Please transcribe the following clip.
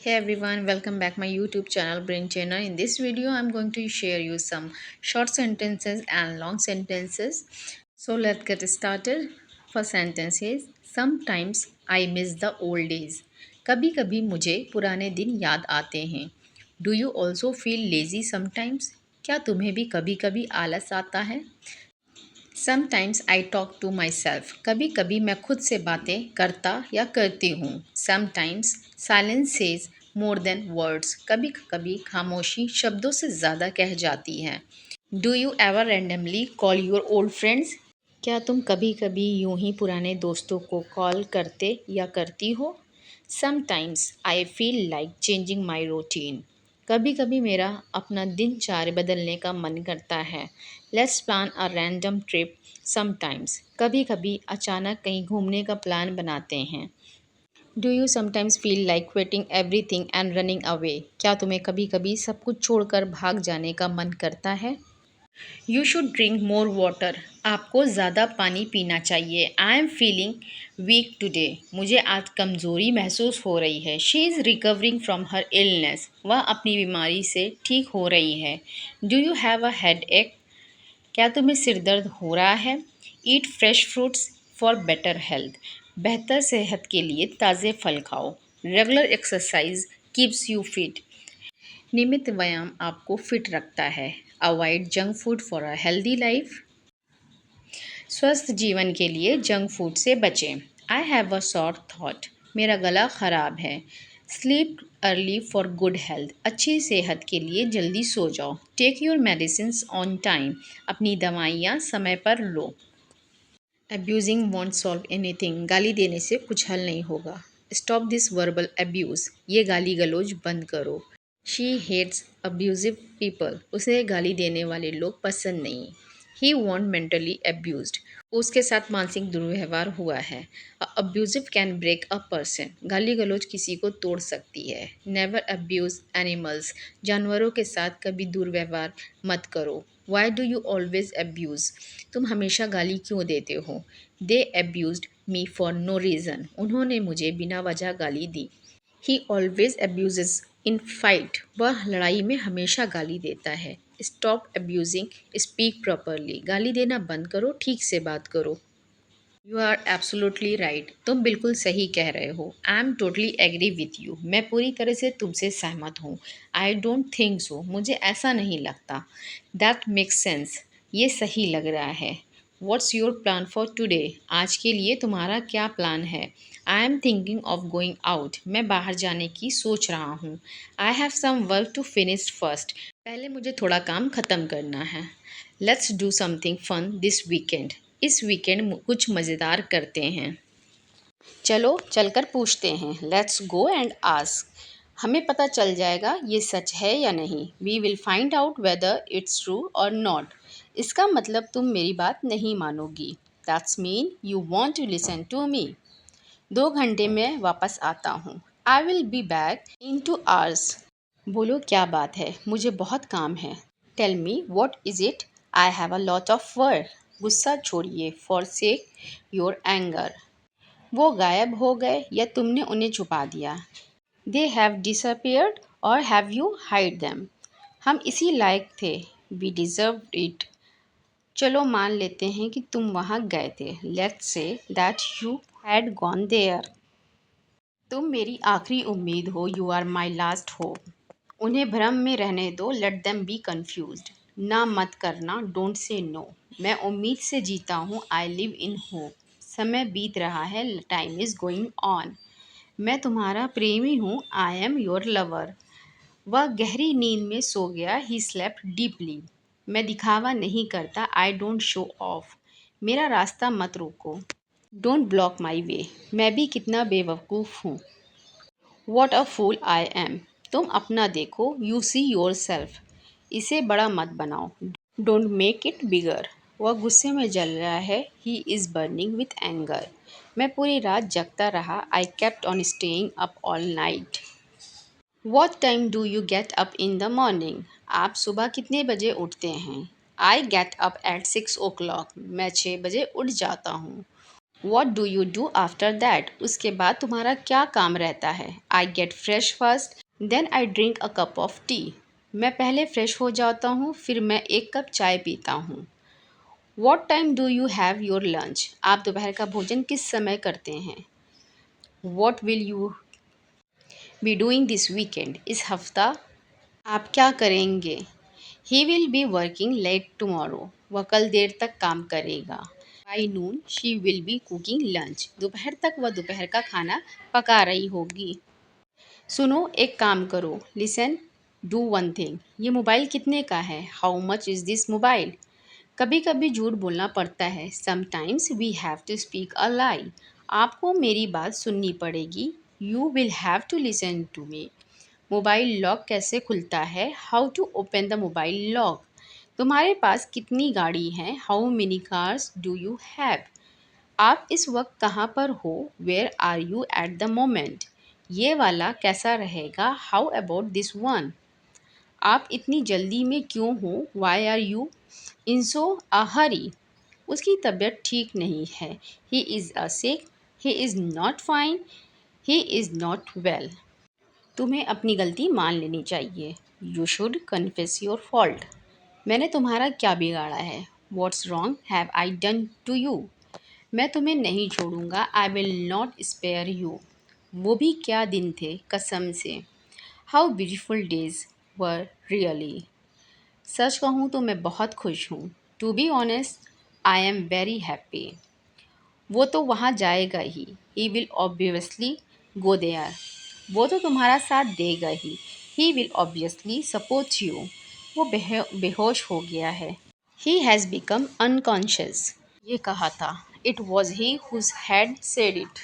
Hey everyone, welcome back my YouTube channel Brain Trainer. In this video, I'm going to share you some short sentences and long sentences. So let's get started. First sentence is sometimes I miss the old days. कभी कभी मुझे पुराने दिन याद आते हैं. Do you also feel lazy sometimes? क्या तुम्हें भी कभी कभी आलस आता है? Sometimes I talk to myself. कभी कभी मैं खुद से बातें करता या करती हूँ. Sometimes silence says more than words. कभी कभी खामोशी शब्दों से ज़्यादा कह जाती है. Do you ever randomly call your old friends? क्या तुम कभी कभी यूं ही पुराने दोस्तों को कॉल करते या करती हो? Sometimes I feel like changing my routine. कभी कभी मेरा अपना दिनचर्या बदलने का मन करता है. Let's plan a random trip sometimes. कभी कभी अचानक कहीं घूमने का प्लान बनाते हैं. Do you sometimes feel like quitting everything and running away? क्या तुम्हें कभी कभी सब कुछ छोड़कर भाग जाने का मन करता है? You should drink more water. आपको ज़्यादा पानी पीना चाहिए. I am feeling weak today. मुझे आज कमज़ोरी महसूस हो रही है. She is recovering from her illness. वह अपनी बीमारी से ठीक हो रही है. Do you have a headache? क्या तुम्हें सिर दर्द हो रहा है? Eat fresh fruits for better health. बेहतर सेहत के लिए ताज़े फल खाओ. Regular exercise keeps you fit. नियमित व्यायाम आपको फिट रखता है. Avoid junk food for a healthy life. स्वस्थ जीवन के लिए जंक फूड से बचें. आई हैव अ सॉर थॉट. मेरा गला खराब है. Sleep early for good health. अच्छी सेहत के लिए जल्दी सो जाओ. Take your medicine on time. अपनी दवाइयाँ समय पर लो. Abusing won't solve anything. गाली देने से कुछ हल नहीं होगा. Stop this verbal abuse. ये गाली गलौज बंद करो. She hates abusive people. उसे गाली देने वाले लोग पसंद नहीं. He want mentally abused. उसके साथ मानसिक दुर्व्यवहार हुआ है. Abusive can break a person. गाली गलौज किसी को तोड़ सकती है. Never abuse animals. जानवरों के साथ कभी दुर्व्यवहार मत करो. Why do you always abuse? तुम हमेशा गाली क्यों देते हो? They abused me for no reason. उन्होंने मुझे बिना वजह गाली दी. ही ऑलवेज अब्यूजेस इन फाइट. वह लड़ाई में हमेशा गाली देता है. Stop abusing. Speak properly. गाली देना बंद करो. ठीक से बात करो. You are absolutely right. तुम बिल्कुल सही कह रहे हो. I am totally agree with you. मैं पूरी तरह से तुमसे सहमत हूँ. I don't think so. मुझे ऐसा नहीं लगता. That makes sense. ये सही लग रहा है. What's your plan for today? आज के लिए तुम्हारा क्या प्लान है? I am thinking of going out. मैं बाहर जाने की सोच रहा हूँ. I have some work to finish first. पहले मुझे थोड़ा काम ख़त्म करना है. Let's do something fun this weekend. इस वीकेंड कुछ मज़ेदार करते हैं. चलो चलकर पूछते हैं. Let's go and ask. हमें पता चल जाएगा ये सच है या नहीं. We will find out whether it's true और नॉट. इसका मतलब तुम मेरी बात नहीं मानोगी. That's mean you want to listen to me. 2 घंटे में वापस आता हूँ. I will be back in 2 hours. बोलो क्या बात है. मुझे बहुत काम है. Tell me what is it. I have a lot of work. गुस्सा छोड़िए. Forsake your anger. वो गायब हो गए या तुमने उन्हें छुपा दिया. दे हैव डिसअपियर्ड और हैव यू हाइड देम. हम इसी लायक थे. We deserve it. चलो मान लेते हैं कि तुम वहाँ गए थे. Let's say that you had gone there. तुम मेरी आखिरी उम्मीद हो. You are my last hope. उन्हें भ्रम में रहने दो. Let them be confused. ना मत करना. Don't say no. मैं उम्मीद से जीता हूँ. I live in hope. समय बीत रहा है. Time is going on. मैं तुम्हारा प्रेमी हूँ. I am your lover. वह गहरी नींद में सो गया. He slept deeply. मैं दिखावा नहीं करता. I don't show off. मेरा रास्ता मत रोको. Don't block my way. मैं भी कितना बेवकूफ़ हूँ. What a fool I am. तुम अपना देखो. You see your self. इसे बड़ा मत बनाओ. Don't make it bigger. वह गुस्से में जल रहा है. He is burning with anger. मैं पूरी रात जगता रहा. I kept on staying up all night. What time do you get up in the morning. आप सुबह कितने बजे उठते हैं? I get up at 6 o'clock. मैं 6 बजे उठ जाता हूँ. What do you do after that? उसके बाद तुम्हारा क्या काम रहता है? I get fresh first, then I drink a cup of tea. मैं पहले फ्रेश हो जाता हूँ, फिर मैं एक कप चाय पीता हूँ। What time do you have your lunch? आप दोपहर का भोजन किस समय करते हैं? What will you be doing this weekend? इस हफ्ता आप क्या करेंगे? He will be working late tomorrow. वह कल देर तक काम करेगा। By noon she will be cooking lunch. दोपहर तक वह दोपहर का खाना पका रही होगी। सुनो, एक काम करो, लिसन, डू वन थिंग। ये मोबाइल कितने का है? How much is this mobile? कभी कभी झूठ बोलना पड़ता है। Sometimes we have to speak a lie. आपको मेरी बात सुननी पड़ेगी। You will have to listen to me. Mobile lock कैसे खुलता है? How to open the mobile lock. तुम्हारे पास कितनी गाड़ी हैं? How many cars do you have? आप इस वक्त कहाँ पर हो? Where are you at the moment? ये वाला कैसा रहेगा? How about this one? आप इतनी जल्दी में क्यों हो? Why are you in so a hurry? उसकी तबीयत ठीक नहीं है। He is a sick. He is not fine. He is not well. तुम्हें अपनी गलती मान लेनी चाहिए। You should confess your fault. मैंने तुम्हारा क्या बिगाड़ा है? What's wrong have I done to you? मैं तुम्हें नहीं छोड़ूंगा। I will not spare you. वो भी क्या दिन थे, कसम से। How beautiful days were really. सच कहूँ तो मैं बहुत खुश हूँ। To be honest I am very happy. वो तो वहाँ जाएगा he will obviously go there. वो तो तुम्हारा साथ देगा he will obviously support you. वो बेहोश हो गया है। He has become unconscious. ये कहा था। It was he who had said it.